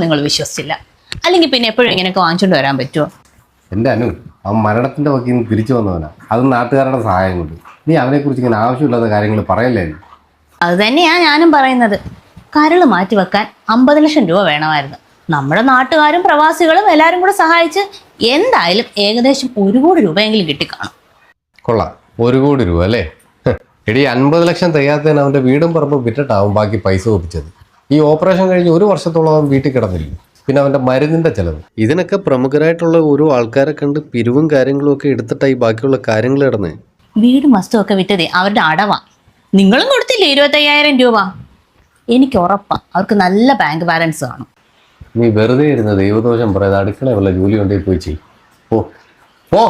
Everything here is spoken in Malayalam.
നിങ്ങൾ വിശ്വസിച്ചില്ല. അല്ലെങ്കിൽ പിന്നെ എപ്പോഴും ഇങ്ങനെയൊക്കെ വാങ്ങിച്ചുകൊണ്ട് വരാൻ പറ്റുമോ? എൻ്റെ അനു അവൻ മരണത്തിൻ്റെ വക്കിൽ നിന്ന് തിരിച്ചു വന്നവനാ. അത് നാട്ടുകാരുടെ സഹായം കൊണ്ട്. നീ അവനെക്കുറിച്ച് ഇങ്ങനെ ആവശ്യമില്ലാത്ത കാര്യങ്ങൾ പറയല്ലേ? അത് തന്നെയാ ഞാനും പറയുന്നത്. കരൾ മാറ്റി വെക്കാൻ 50 ലക്ഷം രൂപ വേണമായിരുന്നു. നമ്മുടെ നാട്ടുകാരും പ്രവാസികളും എല്ലാവരും കൂടെ സഹായിച്ച് എന്തായാലും ഏകദേശം 1 കോടി രൂപയെങ്കിലും കിട്ടിക്കാണും. കൊള്ളാം, 1 കോടി രൂപ അല്ലേ? എടി 50 ലക്ഷം തികയാത്തതിന് അവൻ്റെ വീടും പറമ്പും വിറ്റിട്ടാവും ബാക്കി പൈസ ഒപ്പിച്ചത്. ഈ ഓപ്പറേഷൻ കഴിഞ്ഞ് 1 വർഷത്തോളം അവൻ വീട്ടിൽ കിടന്നില്ല. പിന്നെ അവൻ്റെ മരുന്നിൻ്റെ ചിലവ്. ഇതിനൊക്കെ പ്രമുഖരായിട്ടുള്ള ഓരോ ആൾക്കാരെ കണ്ട് പിരിവും കാര്യങ്ങളും ഒക്കെ എടുത്തിട്ടായി ബാക്കിയുള്ള കാര്യങ്ങൾ കിടന്ന്. വീടും വസ്തുവും ഒക്കെ വിറ്റതേ അവരുടെ അടവാ. നിങ്ങളും കൊടുത്തില്ലേ 25,000 രൂപ? എനിക്ക് ഉറപ്പാ അവർക്ക് നല്ല ബാങ്ക് ബാലൻസ് കാണും. നീ വെറുതെ ഇരുന്ന് ദൈവദോഷം പറയാതെ അടുക്കളയുള്ള ജോലി കൊണ്ടേ പോയി ചെയ്യും. ഓ